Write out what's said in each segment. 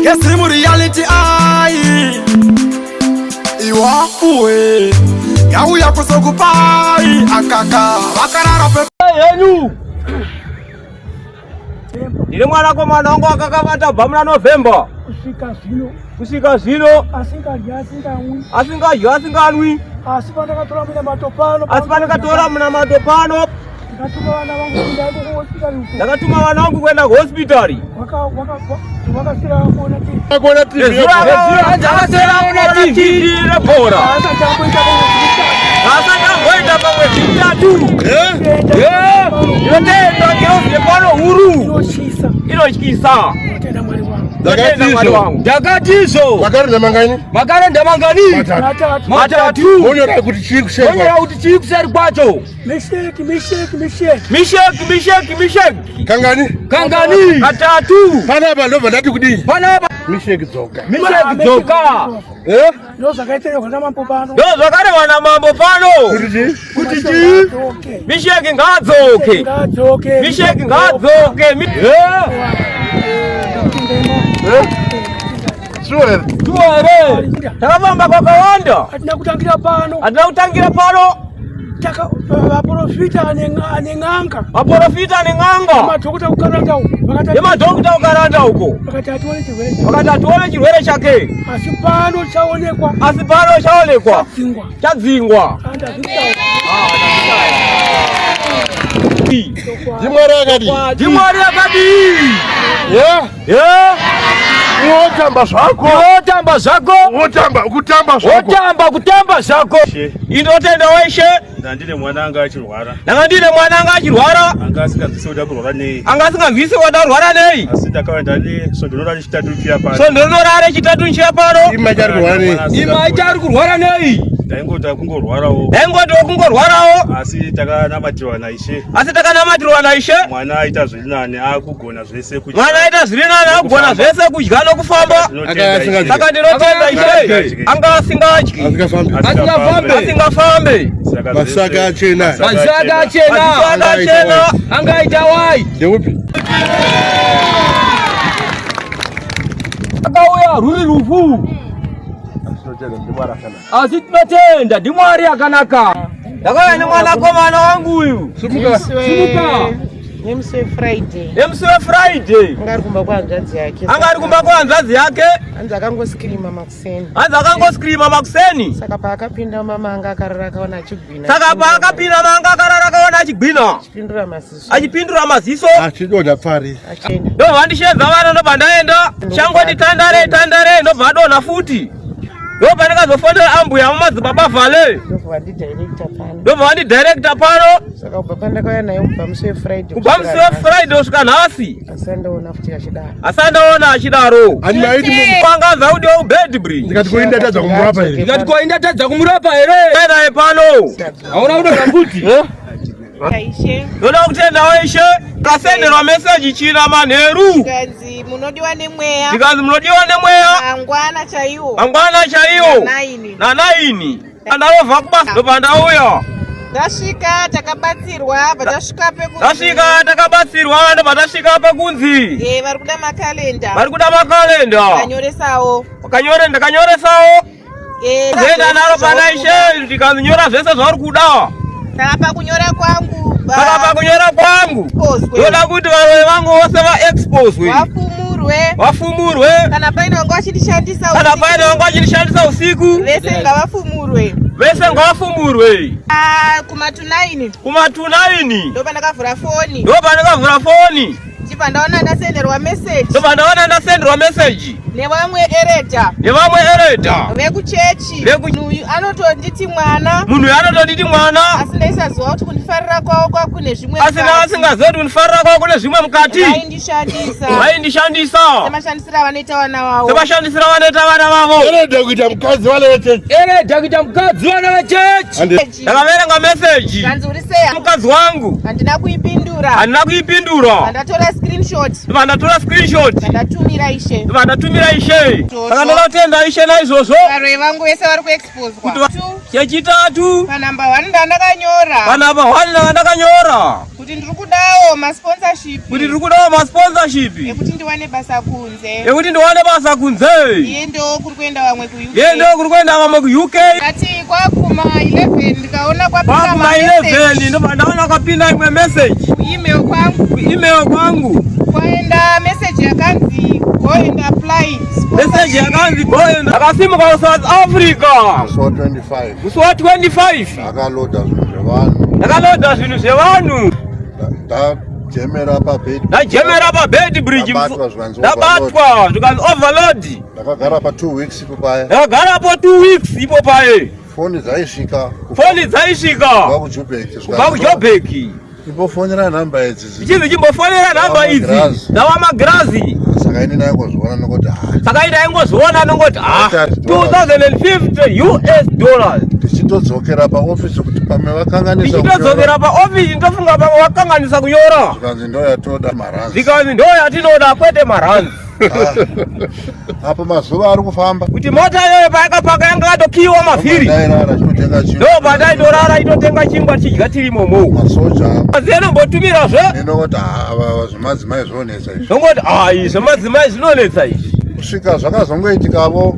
Yes, in reality, Iwa uwe ya uya kusokupai akaka wakarara pepe yenu ile mwana kwa mwanangu akakavata bamna November kusika zino asinga asinganwi asipanda katora mna matopano ndakatuma wanangu kwenda hospitali wakasira TV bora sasa ngoenda pamwe vitatu yotenda ngeuze pano huru inochikisa Dakatizo Magari ndamangani matatu Monyora kuti chiri kuseri kwacho misheki kangani matatu panapa ndobva ndati kudii panapa misheki dzoka ndozvakarewa namambo pano kuti misheki ngadzoke Sure. Takavamba kwakawanda. Atina kutangira pano. Taka profita anenganga. Profita anenganga. Madokota ukaranda huko. Wakati chirwere chake. Asipano chaonekwa. Chadzingwa. Dimwari akadi. Yeah. Wotamba zvako. Indotenda weshe. Ndandine mwananga achirwara. Angasinganzwisi wadarwara nei. Asi ndakaenda sondorora chitatu nchiyapano. Ima ichari kurwara nei. Ndaingota kungorwarawo. Asi takanamatirwa naishe. Mwana aita zviri nani akugona zvese kudya nokufamba. Saka ndinotenda ishe. Anga asingafambe. Masaka achena. Angaita wai. Ndeupi? Akauya ruri rufu. Asi tinotenda ndimwari akanaka. Ndakauya nemwana komana wangu uyu. Sumuka. Nemse Friday. Angari kumba kwa hanzadzi yake. Anza akangoskirima makuseni. Saka paakapinda mama anga akarara akaona achigwina. Achipindura maziso. Achidonha pari. Ndo vandishedza vana ndobva ndaenda. Changoti tandare ndobva adonha futi. Ndobva ndikazofondera ambuya mumadzibaba vhale. Ndobva vandidirecta pano. Saka ubva pandakauya naye kubva musi weFriday. Kusvika nhasi. Asandaona achidaro. Pangaza kuti ubedbridge. Ndikati koindatadza kumurapa here. Naye pano. Hauna kudoka kuti. Ndoda kutenda weshe. Kasenderwa message china manheru. Ndikazi munodiwa nemweya. Mangwana chaiwo. Na 9. Andalova kubasa ndobva ndauya. Ndasvika takabatsirwa ndobva tasvika pekunzi. Vari kuda makalenda. Ndakanyoresawo. Zenda naro pana ishe ndikazinyora zvese zvauri kuda. Saka pakunyora kwangu. Ndoda kuti varoi vangu vose vaexposwe. Vafumurwe. Kana paine vanga vachishandisa usiku. Vese ngavafumurwe. Kumatunaini. Ndobva ndakavhura foni. Ndibva ndaona ndasenderwa message. Nevamwe ereta. Vekuchechi. Munhu anotonditi mwana. Asi ndaisaziva kuti kundifarira kwavo kwakune zvimwe mukati. Asingaziva kuti kundifarira kwavo kune zvimwe mukati. Vaindishandisa. Semashandisira vanoita vana vavo. Ereda kuita mukadzi vana vechechi. Ndakaverenga message. Kanzi uri seya. Mukadzi wangu. Handina kuipindura. Ndatora screenshot. Ndatumira ishe. Saka ndinotenda ishe naizvozvo. Varoi vangu vese vari kuexposwa. chechitatu pa number 1 ndandakanyora. Pa number 1 ndakanyora. Kuti ndiri kudawo ma sponsorship. Kuti ndiri kudawo ma sponsorship. Ekuti ndiwane basa kunze. Ekuti ndiwane basa kunze. Yendo kuri kuenda vamwe ku UK. Yendo kuri kuenda vamwe ku UK. Ati kwakuma 11 ndikaona kwapinda ma 11 ndopanda kwapinda imwe message. Email kwangu. Kwaenda message yakanzi go and apply. Message yakanzi go and akasimuka South Africa. Kusuwa 25. Akaloda zvinhu zvevanhu. Ndajemera pa bed bridge. Ndabatwa zvikanzi overload. Ndakagara pa 2 weeks ipo paye. Ndakagara pa 2 weeks ipo paye. Foni dzaisvika. Kubva kuJoburg. Imbofonera namba idzi. Chimbofonera namba idzi. Ndawa Magiraza. Saka ine ndaingozviona nokoti $2050 US. Tichitodzokera pa office kuti pamwe vakanganisa. Tichitodzokera pa office ndofunga pamwe vakanganisa kunyora. Zvikanzi ndo yatoda maranzi. Zvikanzi ndo yatinoda kwete maranzi. Apo mazuva ari kufamba. Kuti mota iyoyo payakapaka yanga yatokiwa mavhiri. Ndo pataidorara itotenga chingwa chidya tirimomo. Masoja. Mazeno mbotumirazve. Ndinoti ava zvemadzimai zvonetsa izvi. Ndongoti zvemadzimai zvinonetsa izvi. Kusvika zvakazongoitikavo.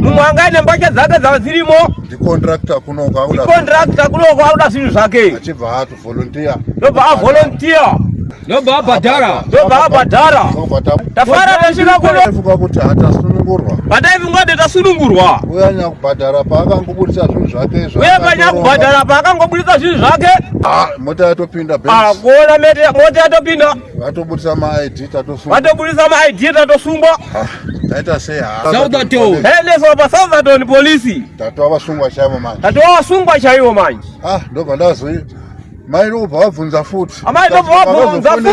Mumwe anga ine mbasha dzake dzadzirimo. Ndicontractor kunoko auda zvinhu zvake. Achibva atovolunteer. Ndobva avolunteer. Ndobva abhadhara. Tafara tasvika kuno. Taifunga kuti hatasunungurwa. Pataifunga kuti tasunungurwa. Uyanya kubhadhara paakangobudisa zvinhu zvake. Uye panya kubhadhara paakangobudisa zvinhu zvake. Mota yatopinda bench. Kuona mota yatopinda. Vatobudisa ma-ID tatosungwa. Taita sei Southampton. Endeswa pa Southampton polisi. Tatova vasungwa chaivo manje. Ndobva ndazoi. Mai ndobva wabvunza futi. Amai ndobva wabvunza futi.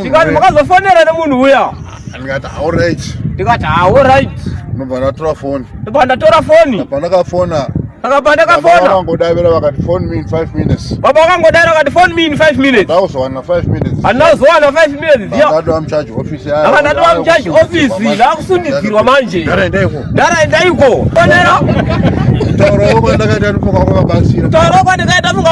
Tikati makazofonera nemunhu uya. Ndikati alright. Ndikati alright. Ndobva ndatora foni. Pandakafona. Vakangodavira vakati phone me in 5 minutes. Baba vakangodavira vakati phone me in 5 minutes. Ndauzowana 5 minutes. Andauzowana 5 minutes. Ndadwa mucharge office. Ndadwa mucharge office. Ndakusundidzirwa manje. Ndaraendaiko. Fonera. Tauro kwandakaita ndifunga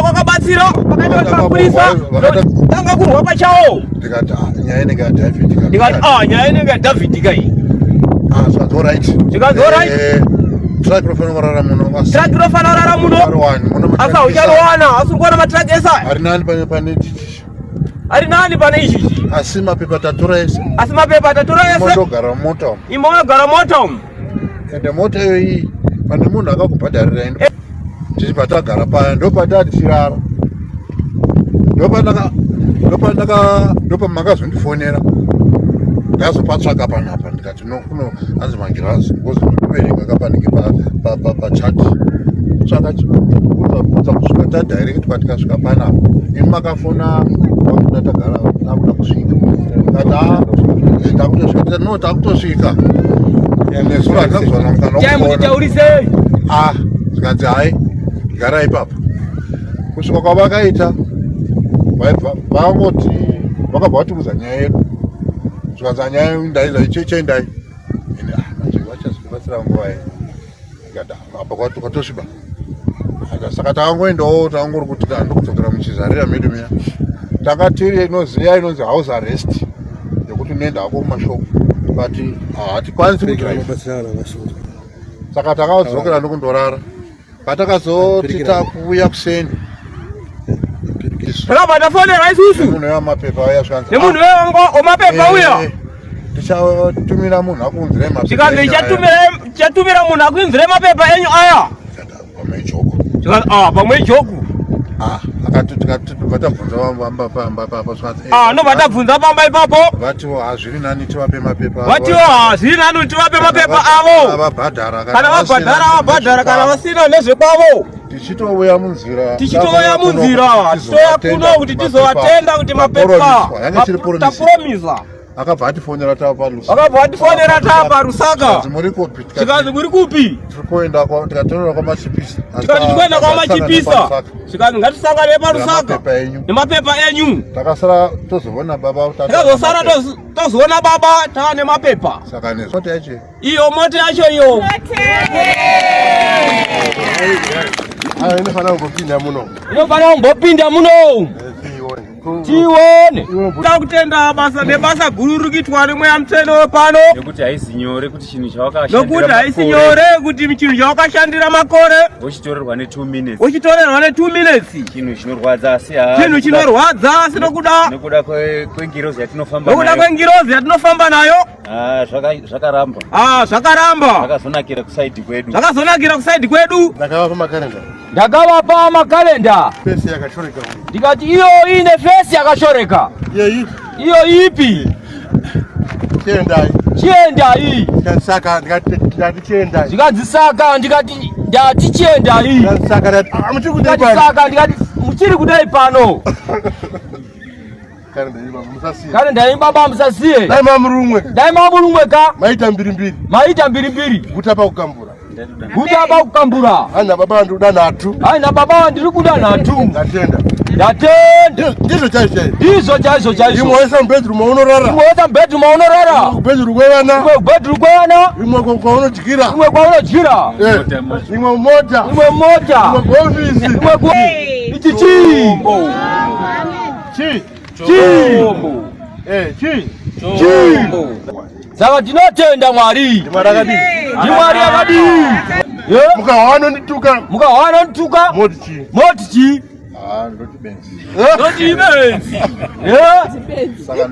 kwakabatsira. Pakaita mapurisa. Tanga kurwa pachawo. Ndikati nyaya inenge yaDavid. Nyaya inenge yaDavid kai. Zvikanzi alright. Truck rofana rara muno. Asa ucharowana asungwana matraki esa. Ari nani pane izvi. Asi mapepa tatora ese. Imogara mota. Ende mota iyi pane munhu akakubhadharira ende. Tichibva tagara paya ndopatati chirara. Ndopa makazondifonera. Ndazopatsvaka panapa ndikati kuno hanzi Magiraza because ndoverenga kapanenge pachat. Tsvaka chibvunza kusvika tadirect patikasvika panapa. Imi makafona wakuda tagara takuda kusvika. Ndikati takutosvika. Nezuro handinazozwana mukana. Zvikanzi hai gara ipapo. Kusvika kwavakaita vakangoti vakabva vatiudza nyaya yedu. Zvikanzi nyaya ndaiza chendai. Vachazobatsira nguva ye. Apa kwatosviba. Saka takangoendawo takangori kuti ndokudzokera muchizarira medu meya. Takatiri inoziya inonzi house arrest yekuti unoenda hako kumashopu. But hatikwanisi kudrive. Saka takadzokera ndokundorara. Patakazoti takuuya kuseni. Takabatafonera isusu. Munhu wamapepa uya zvikanzi. Nemunhu wamapepa uya. Tichatumira munhu akunzire mapepa. Zvikanzi chatumira munhu akunzire mapepa enyu aya. Pamwe ijoku. Zvikanzi pamwe ijoku. Tikatobva tabvunza pamba ipapo zvikanzi. Ndobva tabvunza pamba ipapo. Vatiwo hazviri nani tivape mapepa. Avo. Avabhadhara kana vabhadhara kana vasina nezvekwavo. Tichitouya munzira. Tichitoya kuno kuti tizovatenda kuti mapepa. Tapromisa. akabva atifonera tapa Rusaka. Chikazi muri kupi? Tikoenda tikatorera kwa machipisa. Chikazi kwenda kwa machipisa. Chikazi ngatisangane pa Rusaka. Nemapepa enyu. Takasara tozoona baba tozoona baba ta nemapepa. Saka nesote yacho. Iyo moto yacho iyo. Inofana kungopinda muno. Tione. Takutenda basa guru rikitwa rimwe amtseno pano. Nekuti haisi nyore kuti chinhu chawakashandira. Nokuti haisi nyore kuti chinhu chawakashandira makore. Uchitorerwa ne 2 minutes. Uchitorerwa ne 2 minutes. Chinhu chinorwadza asi Chinhu chinorwadza asi nokuda kwengirozi yatinofamba nayo. Nokuda kwengirozi yatinofamba nayo. Zvakaramba. Zvakaramba. Zvakazonakira kusaidi kwedu. Ndakavapa makalenda. Fesi yakashoreka. Ndikati iyo ine fesi yakashoreka. Iyo ipi? Chienda iyi. Saka ndikati chienda. Ndikadzisaka ndikati ndati chienda iyi. Saka ndikati muchiri kudai pano. Kare ndaimba baba musasiye. Dai mamurumwe ka. Maita mbiri. Kutapa kukambura. Ana baba ndikuda ndiri kuda natu. Ndatenda. Ndizo chaizo. Imwe bedroom unorara. Bedroom kwevana. Imwe kwaunodyira. Imwe mota. Imwe office. Ichi chombo. Saka tinotenda Mwari. Mwari akadi. Mukawana ndituka. Moti. Ndoti benzi. Saka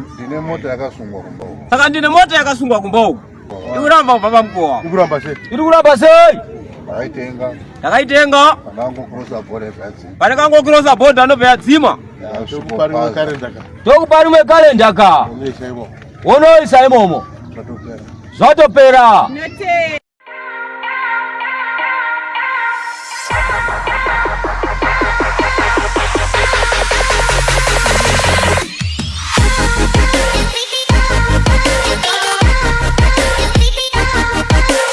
ndine mota yakasungwa kumbawu. Ikuramba baba mkoa. Ikuramba sei? Ndakaitenga. Panekangokrosa board anobva yadzima. Tokuparimwe kalenda ka. Unoisa imomo. Zvatopera.